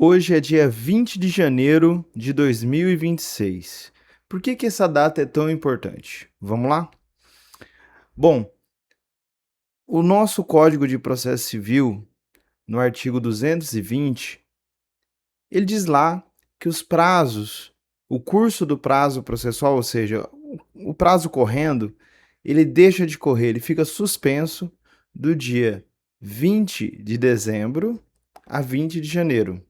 Hoje é dia 20 de janeiro de 2026. Por que essa data é tão importante? Vamos lá? Bom, o nosso Código de Processo Civil, no artigo 220, ele diz lá que os prazos, o curso do prazo processual, ou seja, o prazo correndo, ele deixa de correr, ele fica suspenso do dia 20 de dezembro a 20 de janeiro.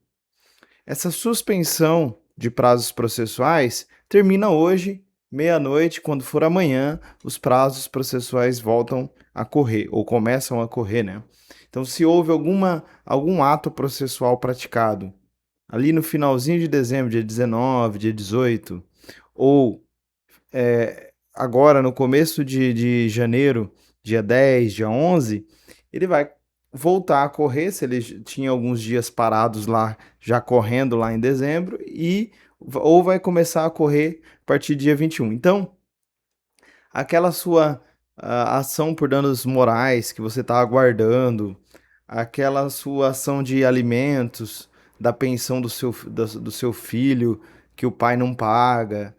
Essa suspensão de prazos processuais termina hoje, meia-noite, quando for amanhã, os prazos processuais voltam a correr, ou começam a correr, né? Então, se houve algum ato processual praticado ali no finalzinho de dezembro, dia 19, dia 18, ou agora no começo de janeiro, dia 10, dia 11, ele vai voltar a correr, se ele tinha alguns dias parados lá, já correndo lá em dezembro, ou vai começar a correr a partir do dia 21. Então, aquela sua ação por danos morais que você está aguardando, aquela sua ação de alimentos, da pensão do seu filho que o pai não paga,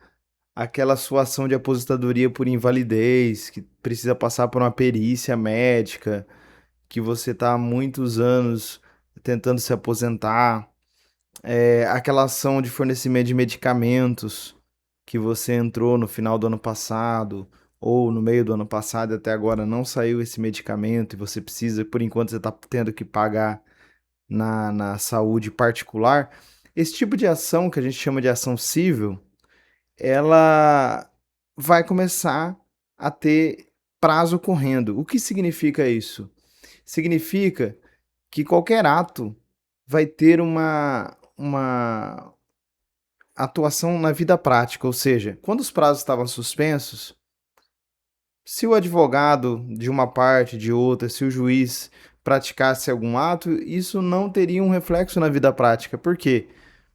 aquela sua ação de aposentadoria por invalidez, que precisa passar por uma perícia médica, que você está há muitos anos tentando se aposentar, aquela ação de fornecimento de medicamentos que você entrou no final do ano passado ou no meio do ano passado e até agora não saiu esse medicamento e você precisa, por enquanto você está tendo que pagar na saúde particular. Esse tipo de ação que a gente chama de ação civil, ela vai começar a ter prazo correndo. O que significa isso? Significa que qualquer ato vai ter uma atuação na vida prática, ou seja, quando os prazos estavam suspensos, se o advogado de uma parte, de outra, se o juiz praticasse algum ato, isso não teria um reflexo na vida prática. Por quê?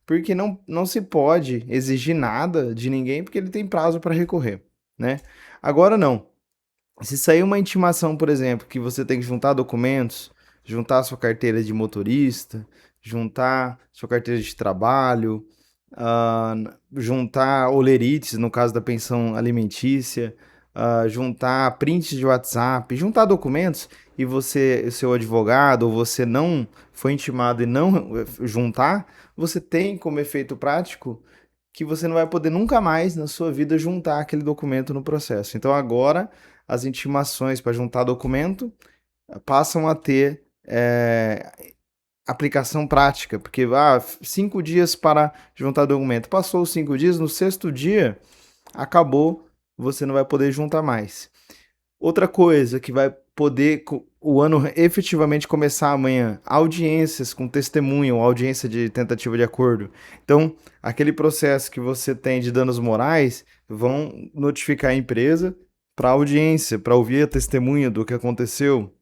Porque não se pode exigir nada de ninguém porque ele tem prazo para recorrer, né? Agora não. Se sair uma intimação, por exemplo, que você tem que juntar documentos, juntar sua carteira de motorista, juntar sua carteira de trabalho, juntar olerites, no caso da pensão alimentícia, juntar prints de WhatsApp, juntar documentos e você, seu advogado, ou você não foi intimado e não juntar, você tem como efeito prático que você não vai poder nunca mais na sua vida juntar aquele documento no processo. Então agora as intimações para juntar documento passam a ter aplicação prática, porque 5 dias para juntar documento. Passou os 5 dias, no sexto dia acabou, você não vai poder juntar mais. Outra coisa que vai poder o ano efetivamente começar amanhã, audiências com testemunho, audiência de tentativa de acordo. Então, aquele processo que você tem de danos morais, vão notificar a empresa para audiência, para ouvir a testemunha do que aconteceu.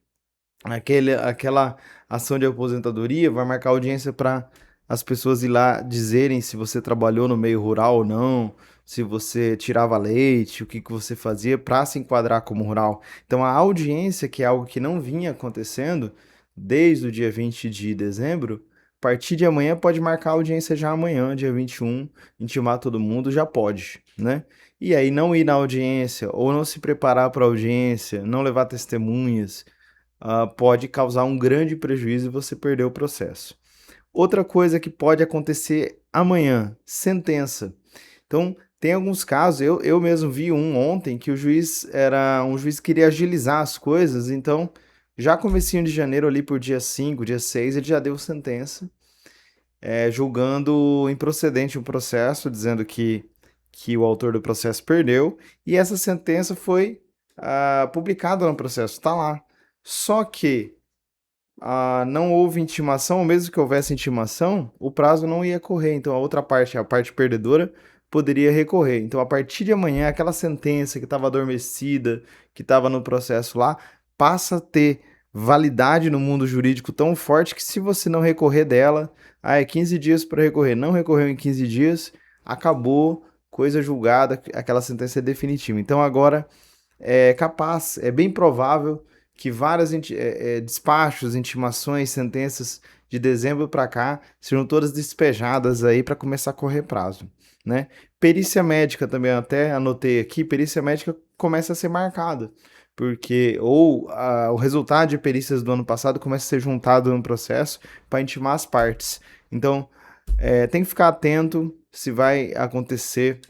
Aquela ação de aposentadoria vai marcar audiência para as pessoas ir lá dizerem se você trabalhou no meio rural ou não, se você tirava leite, o que você fazia para se enquadrar como rural. Então a audiência, que é algo que não vinha acontecendo desde o dia 20 de dezembro, a partir de amanhã pode marcar a audiência já amanhã, dia 21, intimar todo mundo, já pode, né? E aí não ir na audiência ou não se preparar para a audiência, não levar testemunhas, pode causar um grande prejuízo e você perder o processo. Outra coisa que pode acontecer amanhã, sentença. Então, tem alguns casos, eu mesmo vi um ontem que o juiz era um juiz que queria agilizar as coisas, então já comecinho de janeiro ali por dia 5, dia 6, ele já deu sentença, julgando improcedente o processo, dizendo que o autor do processo perdeu, e essa sentença foi publicada no processo, está lá. Só que não houve intimação, ou mesmo que houvesse intimação, o prazo não ia correr. Então a outra parte, a parte perdedora, poderia recorrer. Então a partir de amanhã, aquela sentença que estava adormecida, que estava no processo lá, passa a ter validade no mundo jurídico tão forte que se você não recorrer dela, é 15 dias para recorrer. Não recorreu em 15 dias, acabou, coisa julgada, aquela sentença é definitiva. Então agora é capaz, é bem provável que vários despachos, intimações, sentenças de dezembro para cá serão todas despejadas aí para começar a correr prazo, né? Perícia médica também, eu até anotei aqui, perícia médica começa a ser marcada, porque o resultado de perícias do ano passado começa a ser juntado no processo para intimar as partes. Então, tem que ficar atento se vai acontecer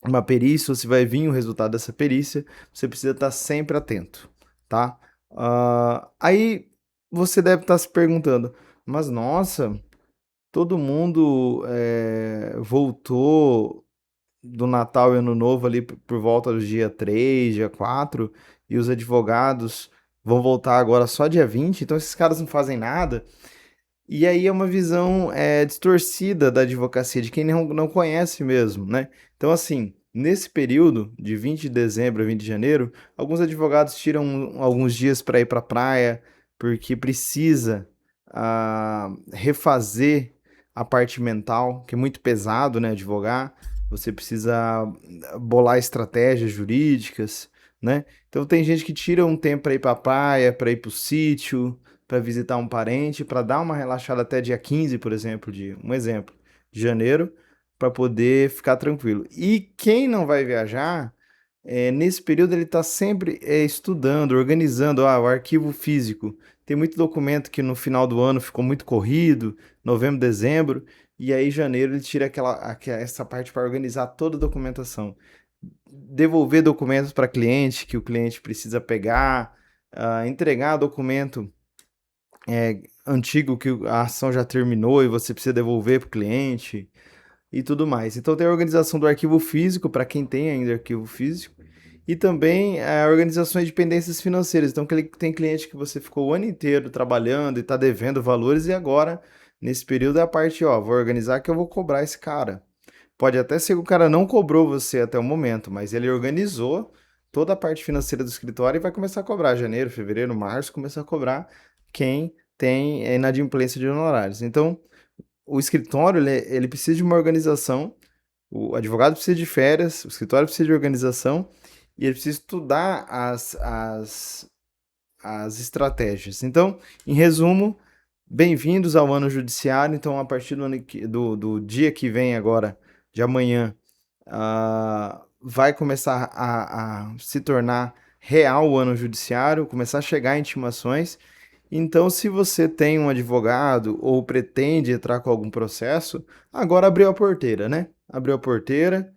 uma perícia ou se vai vir o resultado dessa perícia, você precisa estar sempre atento, tá? Aí você deve estar se perguntando, mas nossa, todo mundo voltou do Natal e Ano Novo ali por volta do dia 3, dia 4, e os advogados vão voltar agora só dia 20, então esses caras não fazem nada. E aí é uma visão distorcida da advocacia, de quem não conhece mesmo, né? Então, assim, nesse período, de 20 de dezembro a 20 de janeiro, alguns advogados tiram alguns dias para ir para a praia, porque precisa refazer a parte mental, que é muito pesado, né, advogar. Você precisa bolar estratégias jurídicas, né? Então tem gente que tira um tempo para ir para a praia, para ir para o sítio, para visitar um parente, para dar uma relaxada até dia 15, por exemplo, de janeiro, para poder ficar tranquilo. E quem não vai viajar, nesse período ele está sempre estudando, organizando o arquivo físico. Tem muito documento que no final do ano ficou muito corrido, novembro, dezembro, e aí janeiro ele tira essa parte para organizar toda a documentação. Devolver documentos para cliente que o cliente precisa pegar, entregar documento antigo que a ação já terminou e você precisa devolver para o cliente e tudo mais. Então tem a organização do arquivo físico para quem tem ainda arquivo físico e também a organização de pendências financeiras. Então tem cliente que você ficou o ano inteiro trabalhando e está devendo valores e agora nesse período é a parte, ó, vou organizar que eu vou cobrar esse cara. Pode até ser que o cara não cobrou você até o momento, mas ele organizou toda a parte financeira do escritório e vai começar a cobrar janeiro, fevereiro, março, começar a cobrar quem tem inadimplência de honorários. Então, o escritório ele precisa de uma organização, o advogado precisa de férias, o escritório precisa de organização e ele precisa estudar as estratégias. Então, em resumo, bem-vindos ao ano judiciário. Então, a partir do dia que vem agora, de amanhã, vai começar a se tornar real o ano judiciário, começar a chegar intimações. Então, se você tem um advogado ou pretende entrar com algum processo, agora abriu a porteira, né? Abriu a porteira,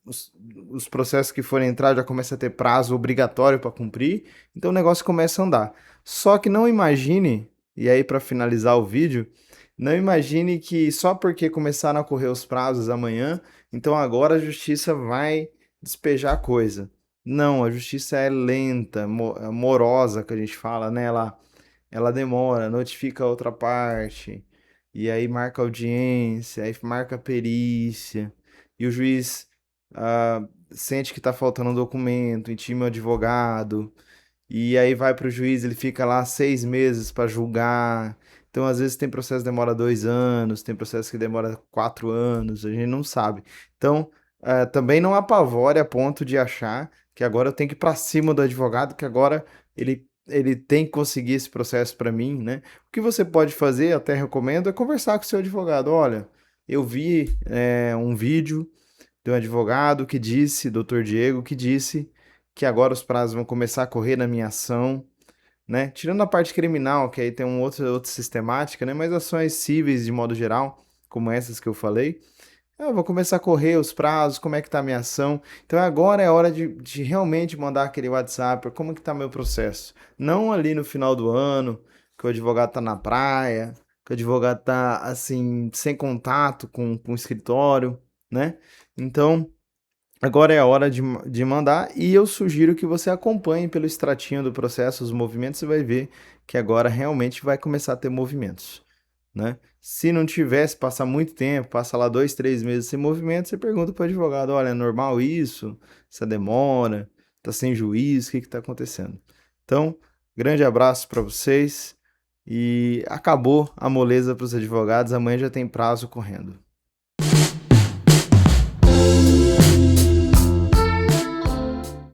os processos que forem entrar já começam a ter prazo obrigatório para cumprir, então o negócio começa a andar. Só que não imagine, e aí para finalizar o vídeo, não imagine que só porque começaram a correr os prazos amanhã, então agora a justiça vai despejar coisa. Não, a justiça é lenta, morosa, que a gente fala, né? Ela demora, notifica a outra parte, e aí marca audiência, aí marca perícia, e o juiz sente que está faltando um documento, intima o advogado, e aí vai para o juiz, ele fica lá 6 meses para julgar. Então, às vezes, tem processo que demora 2 anos, tem processo que demora 4 anos, a gente não sabe. Então, também não apavore a ponto de achar que agora eu tenho que ir para cima do advogado, que agora ele tem que conseguir esse processo para mim, né? O que você pode fazer, até recomendo, é conversar com o seu advogado. Olha, eu vi um vídeo de um advogado que disse, doutor Diego, que disse que agora os prazos vão começar a correr na minha ação, né? Tirando a parte criminal, que aí tem outra sistemática, né? Mas ações cíveis de modo geral, como essas que eu falei, eu vou começar a correr os prazos, como é que tá a minha ação. Então agora é hora de realmente mandar aquele WhatsApp, como que tá meu processo. Não ali no final do ano, que o advogado tá na praia, que o advogado tá, assim, sem contato com o escritório, né? Então, agora é a hora de mandar e eu sugiro que você acompanhe pelo extratinho do processo os movimentos, você vai ver que agora realmente vai começar a ter movimentos, né? Se não tivesse, passa muito tempo, passa lá 2, 3 meses sem movimento, você pergunta para o advogado, olha, é normal isso? Essa demora? Tá sem juiz? O que está acontecendo? Então, grande abraço para vocês e acabou a moleza para os advogados, amanhã já tem prazo correndo.